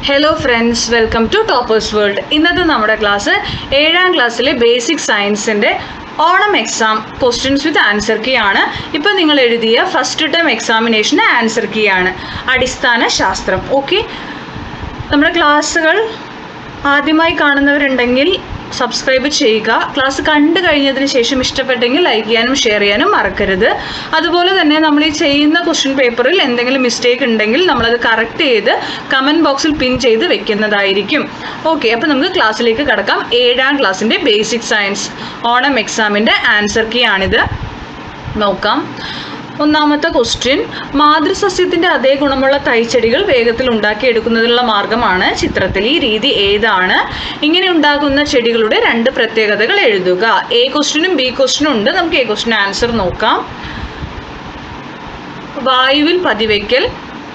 Hello friends, welcome to toppers world. ഇന്നത്തെ നമ്മുടെ class 7ാം ക്ലാസ്സിലെ ബേസിക് സയൻസിൻ്റെ Onam exam questions with answer key ആണ്. ഇപ്പോൾ നിങ്ങൾ എഴുതിയ ഫസ്റ്റ് ടേം എക്സാമിനേഷന് ആൻസർ കീ ആണ് അടിസ്ഥാന ശാസ്ത്രം. ഓക്കെ, നമ്മുടെ ക്ലാസ്സുകൾ ആദ്യമായി കാണുന്നവരുണ്ടെങ്കിൽ സബ്സ്ക്രൈബ് ചെയ്യുക. ക്ലാസ് കണ്ടു കഴിഞ്ഞതിന് ശേഷം ഇഷ്ടപ്പെട്ടെങ്കിൽ ലൈക്ക് ചെയ്യാനും ഷെയർ ചെയ്യാനും മറക്കരുത്. അതുപോലെ തന്നെ നമ്മൾ ഈ ചെയ്യുന്ന ക്വസ്റ്റ്യൻ പേപ്പറിൽ എന്തെങ്കിലും മിസ്റ്റേക്ക് ഉണ്ടെങ്കിൽ നമ്മളത് കറക്റ്റ് ചെയ്ത് കമൻറ്റ് ബോക്സിൽ പിൻ ചെയ്ത് വെക്കുന്നതായിരിക്കും. ഓക്കെ, അപ്പോൾ നമുക്ക് ക്ലാസ്സിലേക്ക് കടക്കാം. 7ാം ക്ലാസ്സിൻ്റെ ബേസിക് സയൻസ് ഓണം എക്സാമിൻ്റെ ആൻസർ കീ ആണിത്. നോക്കാം. ഒന്നാമത്തെ ക്വസ്റ്റ്യൻ, മാതൃസസ്യത്തിൻ്റെ അതേ ഗുണമുള്ള തൈച്ചെടികൾ വേഗത്തിൽ ഉണ്ടാക്കിയെടുക്കുന്നതിനുള്ള മാർഗമാണ് ചിത്രത്തിൽ. ഈ രീതി ഏതാണ്? ഇങ്ങനെ ഉണ്ടാകുന്ന ചെടികളുടെ 2 പ്രത്യേകതകൾ എഴുതുക. എ ക്വസ്റ്റ്യനും ബി ക്വസ്റ്റ്യനും ഉണ്ട്. നമുക്ക് എ ക്വസ്റ്റ്യൻ ആൻസർ നോക്കാം. വായുവിൽ പതിവയ്ക്കൽ,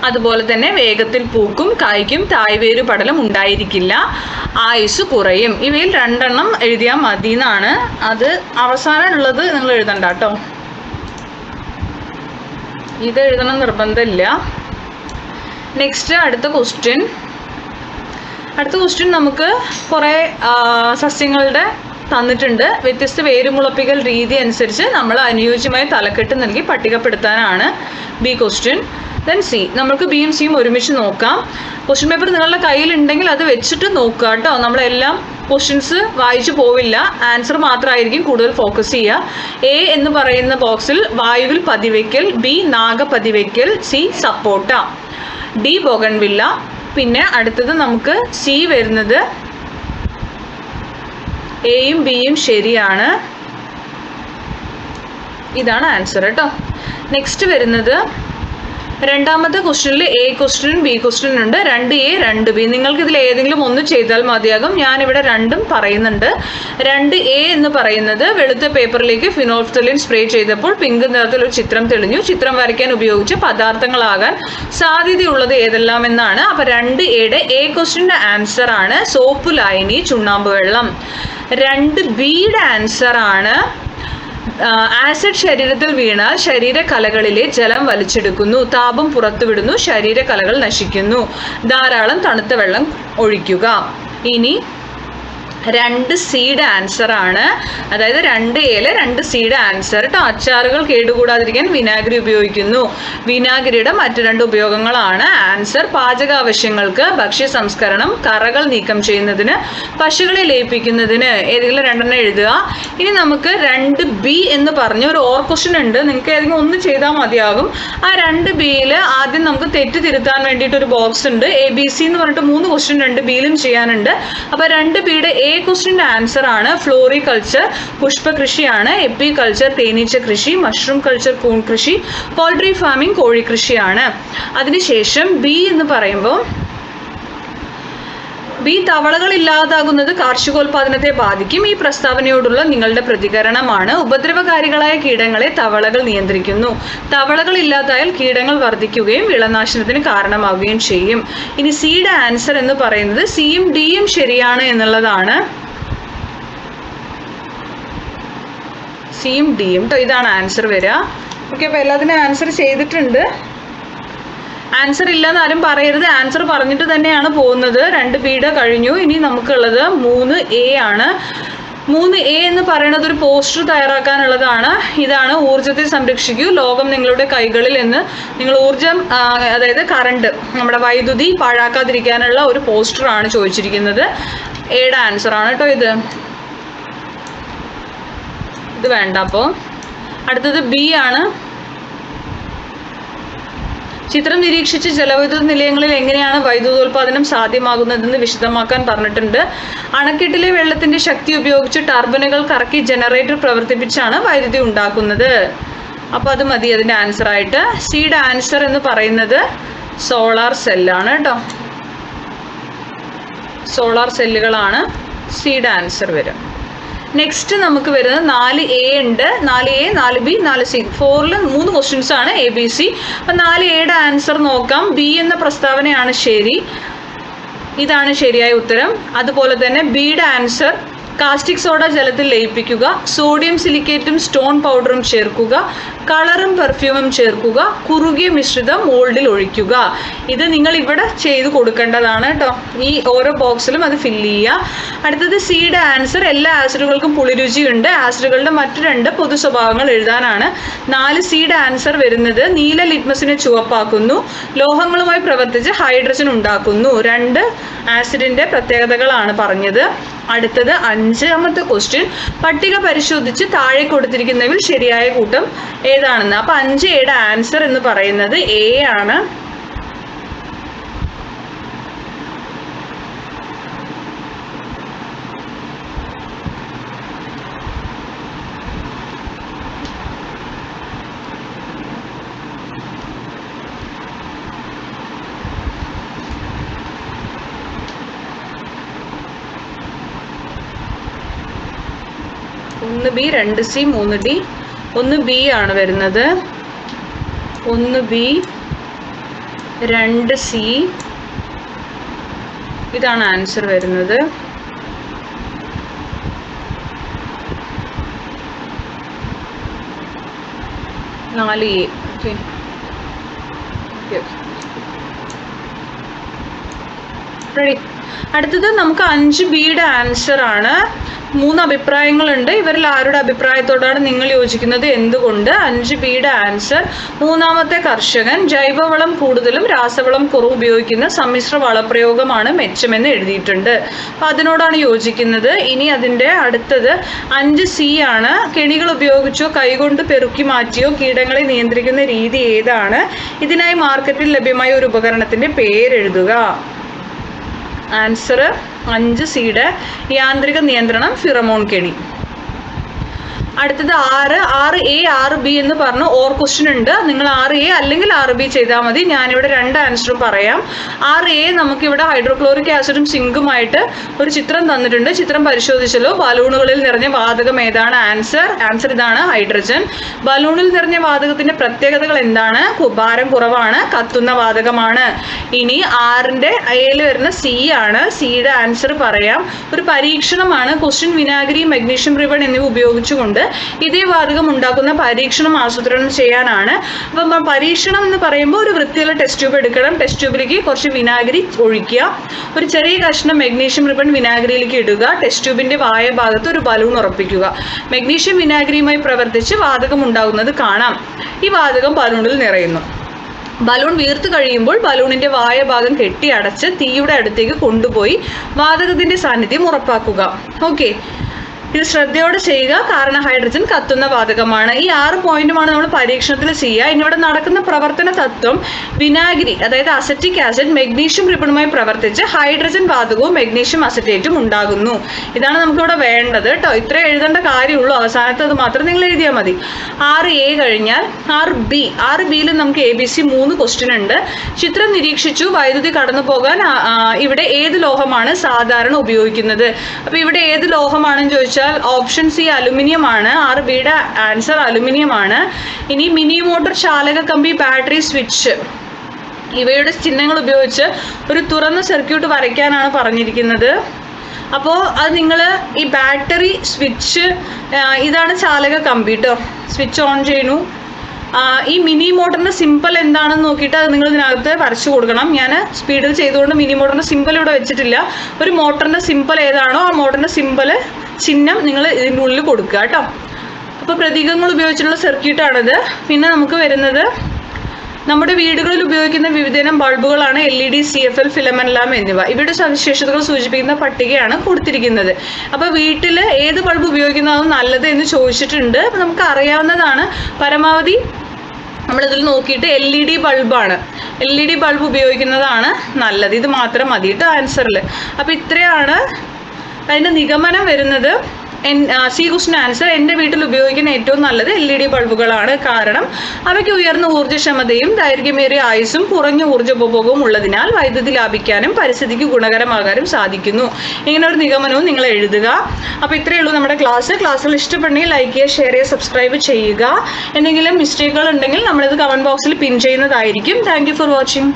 അതുപോലെ തന്നെ വേഗത്തിൽ പൂക്കും, കായ്ക്കും, തായ്വേരു പടലം ഉണ്ടായിരിക്കില്ല, ആയുസ് കുറയും. ഇവയിൽ 2 എഴുതിയാൽ മതി എന്നാണ്. അത് അവസാനമുള്ളത് നിങ്ങൾ എഴുതണ്ട കേട്ടോ, ഇത് എഴുതണം നിർബന്ധമില്ല. നെക്സ്റ്റ് അടുത്ത ക്വസ്റ്റ്യൻ നമുക്ക് കുറേ സസ്യങ്ങളുടെ തന്നിട്ടുണ്ട്. വ്യത്യസ്ത വേരുമുളപ്പിക്കൽ രീതി അനുസരിച്ച് നമ്മൾ അനുയോജ്യമായ തലക്കെട്ട് നൽകി പട്ടികപ്പെടുത്താനാണ് ബി ക്വസ്റ്റ്യൻ. ദെൻ സി, നമുക്ക് ബിയും സിയും ഒരുമിച്ച് നോക്കാം. ക്വസ്റ്റ്യൻ പേപ്പർ നിങ്ങളുടെ കയ്യിലുണ്ടെങ്കിൽ അത് വെച്ചിട്ട് നോക്കുക കേട്ടോ. നമ്മളെല്ലാം ക്വസ്റ്റ്യൻസ് വായിച്ചു പോവില്ല, ആൻസർ മാത്രമായിരിക്കും കൂടുതൽ ഫോക്കസ് ചെയ്യുക. എ എന്ന് പറയുന്ന ബോക്സിൽ വായുവിൽ പതിവയ്ക്കൽ, ബി നാഗപതിവയ്ക്കൽ, സി സപ്പോട്ട, ഡി ബോഗൺവില്ല. പിന്നെ അടുത്തത് നമുക്ക് സി വരുന്നത് എയും ബിയും ശരിയാണ്. ഇതാണ് ആൻസർ കേട്ടോ. നെക്സ്റ്റ് വരുന്നത് രണ്ടാമത്തെ ക്വസ്റ്റ്യനിൽ എ ക്വസ്റ്റ്യനും ബി ക്വസ്റ്റ്യനും ഉണ്ട്. 2A 2B. നിങ്ങൾക്ക് ഇതിൽ ഏതെങ്കിലും ഒന്ന് ചെയ്താൽ മതിയാകും. ഞാനിവിടെ 2ഉം പറയുന്നുണ്ട്. 2A എന്ന് പറയുന്നത് വെളുത്ത പേപ്പറിലേക്ക് ഫിനോൾഫ്തലിൻ സ്പ്രേ ചെയ്തപ്പോൾ പിങ്ക് നിറത്തിൽ ഒരു ചിത്രം തെളിഞ്ഞു. ചിത്രം വരയ്ക്കാൻ ഉപയോഗിച്ച പദാർത്ഥങ്ങളാകാൻ സാധ്യതയുള്ളത് ഏതെല്ലാം എന്നാണ്. അപ്പോൾ 2Aയുടെ എ ക്വസ്റ്റ്യൻ്റെ ആൻസർ ആണ് സോപ്പ്, ലായനി, ചുണ്ണാമ്പ് വെള്ളം. 2Bയുടെ ആൻസർ ആണ് ആസിഡ് ശരീരത്തിൽ വീണാൽ ശരീരകലകളിലെ ജലം വലിച്ചെടുക്കുന്നു, താപം പുറത്തുവിടുന്നു, ശരീരകലകൾ നശിക്കുന്നു, ധാരാളം തണുത്ത വെള്ളം ഒഴിക്കുക. ഇനി 2Cയുടെ ആൻസർ ആണ്, അതായത് 2Aയിലെ 2Cയുടെ ആൻസർ കേട്ടോ. അച്ചാറുകൾ കേടുകൂടാതിരിക്കാൻ വിനാഗിരി ഉപയോഗിക്കുന്നു. വിനാഗിരിയുടെ മറ്റു 2 ഉപയോഗങ്ങളാണ് ആൻസർ. പാചകാവശ്യങ്ങൾക്ക്, ഭക്ഷ്യ സംസ്കരണം, കറകൾ നീക്കം ചെയ്യുന്നതിന്, പശുക്കളെ ലയിപ്പിക്കുന്നതിന്. ഏതെങ്കിലും 2 എഴുതുക. ഇനി നമുക്ക് 2B എന്ന് പറഞ്ഞ ഒരു ഓർ ക്വസ്റ്റ്യൻ ഉണ്ട്. നിങ്ങൾക്ക് ഏതെങ്കിലും ഒന്ന് ചെയ്താൽ മതിയാകും. ആ 2Bയിൽ ആദ്യം നമുക്ക് തെറ്റ് തിരുത്താൻ വേണ്ടിയിട്ട് ഒരു ബോക്സ് ഉണ്ട്. ABC എന്ന് പറഞ്ഞിട്ട് 3 ക്വസ്റ്റ്യൻ 2Bയിലും ചെയ്യാനുണ്ട്. അപ്പോൾ 2Bയുടെ എ ക്വസ്റ്റ്യൻ്റെ ആൻസർ ആണ് ഫ്ലോറികൾച്ചർ, പുഷ്പകൃഷിയാണ്. എപ്പികൾച്ചർ, തേനീച്ച കൃഷി. മഷ്റൂം കൾച്ചർ, കൂൺ കൃഷി. പോൾട്രി ഫാമിംഗ്, കോഴിക്കൃഷിയാണ്. അതിനുശേഷം ബി എന്ന് പറയുമ്പോൾ ബി, തവളകൾ ഇല്ലാതാകുന്നത് കാർഷികോൽപാദനത്തെ ബാധിക്കും. ഈ പ്രസ്താവനയോടുള്ള നിങ്ങളുടെ പ്രതികരണമാണ്. ഉപദ്രവകാരികളായ കീടങ്ങളെ തവളകൾ നിയന്ത്രിക്കുന്നു. തവളകൾ ഇല്ലാതായാൽ കീടങ്ങൾ വർദ്ധിക്കുകയും വിളനാശനത്തിന് കാരണമാവുകയും ചെയ്യും. ഇനി സിയുടെ ആൻസർ എന്ന് പറയുന്നത് സിയും ഡിയും ശരിയാണ് എന്നുള്ളതാണ്. സിയും ഡിയും കേട്ടോ, ഇതാണ് ആൻസർ വരിക. ഓക്കെ, അപ്പോൾ എല്ലാത്തിനും ആൻസർ ചെയ്തിട്ടുണ്ട്. ആൻസർ ഇല്ലെന്ന് ആരും പറയരുത്, ആൻസർ പറഞ്ഞിട്ട് തന്നെയാണ് പോകുന്നത്. 2Bയുടെ കഴിഞ്ഞു. ഇനി നമുക്കുള്ളത് 3A ആണ്. 3A എന്ന് പറയുന്നത് ഒരു പോസ്റ്റർ തയ്യാറാക്കാനുള്ളതാണ്. ഇതാണ്: ഊർജ്ജത്തെ സംരക്ഷിക്കൂ, ലോകം നിങ്ങളുടെ കൈകളിൽ എന്ന്. നിങ്ങൾ ഊർജ്ജം, അതായത് കറണ്ട്, നമ്മുടെ വൈദ്യുതി പാഴാക്കാതിരിക്കാനുള്ള ഒരു പോസ്റ്ററാണ് ചോദിച്ചിരിക്കുന്നത്. എയുടെ ആൻസർ ആണ് കേട്ടോ ഇത് വേണ്ട. അപ്പോൾ അടുത്തത് ബി ആണ്. ചിത്രം നിരീക്ഷിച്ച് ജലവൈദ്യുത നിലയങ്ങളിൽ എങ്ങനെയാണ് വൈദ്യുതോൽപാദനം സാധ്യമാകുന്നതെന്ന് വിശദമാക്കാൻ പറഞ്ഞിട്ടുണ്ട്. അണക്കെട്ടിലെ വെള്ളത്തിന്റെ ശക്തി ഉപയോഗിച്ച് ടർബൈനുകൾ കറക്കി ജനറേറ്റർ പ്രവർത്തിപ്പിച്ചാണ് വൈദ്യുതി ഉണ്ടാക്കുന്നത്. അപ്പോൾ അത് മതി അതിൻ്റെ ആൻസർ ആയിട്ട്. സിയുടെ ആൻസർ എന്ന് പറയുന്നത് സോളാർ സെല്ലാണ് കേട്ടോ. സോളാർ സെല്ലുകളാണ് സിയുടെ ആൻസർ വരും. നെക്സ്റ്റ് നമുക്ക് വരുന്നത് 4A ഉണ്ട്. 4A 4B 4C. 4ൽ 3 ക്വസ്റ്റ്യൻസ് ആണ് ABC. അപ്പം 4Aയുടെ ആൻസർ നോക്കാം. ബി എന്ന പ്രസ്താവനയാണ് ശരി, ഇതാണ് ശരിയായ ഉത്തരം. അതുപോലെ തന്നെ ബിയുടെ ആൻസർ കാസ്റ്റിക് സോഡ ജലത്തിൽ ലയിപ്പിക്കുക, സോഡിയം സിലിക്കേറ്റും സ്റ്റോൺ പൗഡറും ചേർക്കുക, കളറും പെർഫ്യൂമും ചേർക്കുക, കുറുകിയ മിശ്രിതം മോൾഡിൽ ഒഴിക്കുക. ഇത് നിങ്ങൾ ഇവിടെ ചെയ്ത് കൊടുക്കേണ്ടതാണ് കേട്ടോ. ഈ ഓരോ ബോക്സിലും അത് ഫില്ല് ചെയ്യുക. അടുത്തത് സിയുടെ ആൻസർ. എല്ലാ ആസിഡുകൾക്കും പുളിരുചിയുണ്ട്. ആസിഡുകളുടെ മറ്റു 2 പൊതു സ്വഭാവങ്ങൾ എഴുതാനാണ്. 4 സിയുടെ ആൻസർ വരുന്നത് നീല ലിറ്റ്മസിനെ ചുവപ്പാക്കുന്നു, ലോഹങ്ങളുമായി പ്രവർത്തിച്ച് ഹൈഡ്രജൻ ഉണ്ടാക്കുന്നു. 2 ആസിഡിന്റെ പ്രത്യേകതകളാണ് പറഞ്ഞത്. അടുത്തത് 5ാമത്തെ ക്വസ്റ്റ്യൻ. പട്ടിക പരിശോധിച്ച് താഴെ കൊടുത്തിരിക്കുന്നതിൽ ശരിയായ കൂട്ടം ഏതാണെന്ന്. അപ്പൊ 5Aയുടെ ആൻസർ എന്ന് പറയുന്നത് എ ആണ്. ഒന്ന് ബി, 2 സി, 3 ഡി. 1 ബി ആണ് വരുന്നത്. 1 ബി, 2 സി, ഇതാണ് ആൻസർ വരുന്നത്. 4A. Okay, ready. അടുത്തത് നമുക്ക് 5Bയുടെ ആൻസർ ആണ്. 3 അഭിപ്രായങ്ങളുണ്ട്. ഇവരിൽ ആരുടെ അഭിപ്രായത്തോടാണ് നിങ്ങൾ യോജിക്കുന്നത്, എന്തുകൊണ്ട്? 5Bയുടെ ആൻസർ. 3ാമത്തെ കർഷകൻ. ജൈവവളം കൂടുതലും രാസവളം കുറവ് ഉപയോഗിക്കുന്ന സമ്മിശ്ര വളപ്രയോഗമാണ് മെച്ചമെന്ന് എഴുതിയിട്ടുണ്ട്. അപ്പം അതിനോടാണ് യോജിക്കുന്നത്. ഇനി അതിൻ്റെ അടുത്തത് 5C ആണ്. കെണികൾ ഉപയോഗിച്ചോ കൈകൊണ്ട് പെറുക്കി മാറ്റിയോ കീടങ്ങളെ നിയന്ത്രിക്കുന്ന രീതി ഏതാണ്? ഇതിനായി മാർക്കറ്റിൽ ലഭ്യമായ ഒരു ഉപകരണത്തിൻ്റെ പേരെഴുതുക. ആൻസർ 5Cയുടെ യാന്ത്രിക നിയന്ത്രണം, ഫിറമോൺ കെണി. അടുത്തത് 6A 6B എന്ന് പറഞ്ഞു ഓർ ക്വസ്റ്റ്യൻ ഉണ്ട്. നിങ്ങൾ 6A അല്ലെങ്കിൽ 6B ചെയ്താൽ മതി. ഞാനിവിടെ 2 ആൻസറും പറയാം. 6A നമുക്കിവിടെ ഹൈഡ്രോക്ലോറിക് ആസിഡും സിങ്കുമായിട്ട് ഒരു ചിത്രം തന്നിട്ടുണ്ട്. ചിത്രം പരിശോധിച്ചല്ലോ. ബലൂണുകളിൽ നിറഞ്ഞ വാതകം ഏതാണ്? ആൻസർ ഇതാണ്, ഹൈഡ്രജൻ. ബലൂണിൽ നിറഞ്ഞ വാതകത്തിന്റെ പ്രത്യേകതകൾ എന്താണ്? ഭാരം കുറവാണ്, കത്തുന്ന വാതകമാണ്. ഇനി 6ന്റെ Aയിൽ വരുന്ന C ആണ്. സിയുടെ ആൻസർ പറയാം. ഒരു പരീക്ഷണമാണ്. ക്വസ്റ്റ്യൻ വിനാഗിരി, മഗ്നീഷ്യം റിബൺ എന്നിവ ഉപയോഗിച്ചുകൊണ്ട് ഇതേ വാതകം ഉണ്ടാക്കുന്ന പരീക്ഷണം ആസൂത്രണം ചെയ്യാനാണ്. അപ്പം പരീക്ഷണം എന്ന് പറയുമ്പോൾ ഒരു വൃത്തിയുള്ള ടെസ്റ്റ് ട്യൂബ് എടുക്കണം. ടെസ്റ്റ് ട്യൂബിലേക്ക് കുറച്ച് വിനാഗിരി ഒഴിക്കുക. ഒരു ചെറിയ കഷ്ണം മഗ്നീഷ്യം റിബൺ വിനാഗിരിയിലേക്ക് ഇടുക. ടെസ്റ്റ് ട്യൂബിന്റെ വായ ഭാഗത്ത് ഒരു ബലൂൺ ഉറപ്പിക്കുക. മഗ്നീഷ്യം വിനാഗിരിയുമായി പ്രവർത്തിച്ച് വാതകം ഉണ്ടാകുന്നത് കാണാം. ഈ വാതകം ബലൂണിൽ നിറയുന്നു. ബലൂൺ വീർത്ത് കഴിയുമ്പോൾ ബലൂണിന്റെ വായ ഭാഗം കെട്ടി അടച്ച് തീയുടെ അടുത്തേക്ക് കൊണ്ടുപോയി വാതകത്തിന്റെ സാന്നിധ്യം ഉറപ്പാക്കുക. ഓക്കെ, ഇത് ശ്രദ്ധയോടെ ചെയ്യുക. കാരണം ഹൈഡ്രജൻ കത്തുന്ന വാതകമാണ്. ഈ 6 പോയിന്റുമാണ് നമ്മൾ പരീക്ഷണത്തിൽ ചെയ്യുക. ഇനി ഇവിടെ നടക്കുന്ന പ്രവർത്തന തത്വം വിനാഗിരി, അതായത് അസറ്റിക് ആസിഡ് മഗ്നീഷ്യം റിബണുമായി പ്രവർത്തിച്ച് ഹൈഡ്രജൻ വാതകവും മഗ്നീഷ്യം അസറ്റേറ്റും ഉണ്ടാകുന്നു. ഇതാണ് നമുക്കിവിടെ വേണ്ടത് കേട്ടോ. ഇത്രേ എഴുതേണ്ട കാര്യമുള്ളൂ. അവസാനത്തെ അത് മാത്രം നിങ്ങൾ എഴുതിയാൽ മതി. 6A കഴിഞ്ഞാൽ 6B. 6Bയിൽ നമുക്ക് ABC 3 ക്വസ്റ്റ്യൻ ഉണ്ട്. ചിത്രം നിരീക്ഷിച്ചു. വൈദ്യുതി കടന്നു പോകാൻ ഇവിടെ ഏത് ലോഹമാണ് സാധാരണ ഉപയോഗിക്കുന്നത്? അപ്പൊ ഇവിടെ ഏത് ലോഹമാണെന്ന് ചോദിച്ചാൽ ഓപ്ഷൻ സി അലുമിനിയം ആണ്. 6Bയുടെ ആൻസർ അലുമിനിയം ആണ്. ഇനി മിനി മോട്ടോർ, ചാലക കമ്പി, ബാറ്ററി, സ്വിച്ച് ഇവയുടെ ചിഹ്നങ്ങൾ ഉപയോഗിച്ച് ഒരു തുറന്ന സർക്യൂട്ട് വരയ്ക്കാനാണ് പറഞ്ഞിരിക്കുന്നത്. അപ്പോൾ അത് നിങ്ങൾ ഈ ബാറ്ററി, സ്വിച്ച്, ഇതാണ് ചാലക കമ്പി കേട്ടോ. സ്വിച്ച് ഓൺ ചെയ്യുന്നു. ഈ മിനി മോട്ടറിന്റെ സിമ്പിൾ എന്താണെന്ന് നോക്കിയിട്ട് അത് നിങ്ങൾ ഇതിനകത്ത് വരച്ചു കൊടുക്കണം. ഞാൻ സ്പീഡിൽ ചെയ്തുകൊണ്ട് മിനി മോട്ടറിന്റെ സിമ്പിൾ ഇവിടെ വെച്ചിട്ടില്ല. ഒരു മോട്ടറിന്റെ സിമ്പിൾ ഏതാണോ ആ മോട്ടറിന്റെ സിമ്പിൾ ചിഹ്നം നിങ്ങൾ ഇതിൻ്റെ ഉള്ളിൽ കൊടുക്കുക കേട്ടോ. അപ്പോൾ പ്രതീകങ്ങൾ ഉപയോഗിച്ചിട്ടുള്ള സർക്യൂട്ടാണിത്. പിന്നെ നമുക്ക് വരുന്നത് നമ്മുടെ വീടുകളിൽ ഉപയോഗിക്കുന്ന വിവിധയിനം ബൾബുകളാണ് LED, CFL, ഫിലമെന്റ് ലാമ്പ് എന്നിവ. ഇവയുടെ സവിശേഷതകൾ സൂചിപ്പിക്കുന്ന പട്ടികയാണ് കൊടുത്തിരിക്കുന്നത്. അപ്പോൾ വീട്ടിൽ ഏത് ബൾബ് ഉപയോഗിക്കുന്നതാണ് നല്ലത് എന്ന് ചോദിച്ചിട്ടുണ്ട്. അപ്പോൾ നമുക്ക് അറിയാവുന്നതാണ്. പരമാവധി നമ്മളിതിൽ നോക്കിയിട്ട് LED ബൾബാണ്. LED ബൾബ് ഉപയോഗിക്കുന്നതാണ് നല്ലത്. ഇത് മാത്രം മതി കേട്ടോ ആൻസറിൽ. അപ്പോൾ ഇത്രയാണ് അതിൻ്റെ നിഗമനം വരുന്നത്. C question answer. എൻ്റെ വീട്ടിൽ ഉപയോഗിക്കുന്ന ഏറ്റവും നല്ലത് LED ബൾബുകളാണ്. കാരണം അവയ്ക്ക് ഉയർന്ന ഊർജ്ജക്ഷമതയും ദൈർഘ്യമേറിയ ആയുസ്സും കുറഞ്ഞ ഊർജ്ജോപഭോഗവും ഉള്ളതിനാൽ വൈദ്യുതി ലാഭിക്കാനും പരിസ്ഥിതിക്ക് ഗുണകരമാകാനും സാധിക്കുന്നു. ഇങ്ങനെ ഒരു നിഗമനവും നിങ്ങൾ എഴുതുക. അപ്പോൾ ഇത്രയേ ഉള്ളൂ നമ്മുടെ ക്ലാസ്സുകൾ ഇഷ്ടപ്പെടുന്നെങ്കിൽ ലൈക്ക് ചെയ്യുക, ഷെയർ ചെയ്യുക, സബ്സ്ക്രൈബ് ചെയ്യുക. എന്തെങ്കിലും മിസ്റ്റേക്കുകൾ ഉണ്ടെങ്കിൽ നമ്മളിത് കമൻറ്റ് ബോക്സിൽ പിൻ ചെയ്യുന്നതായിരിക്കും. Thank you for watching.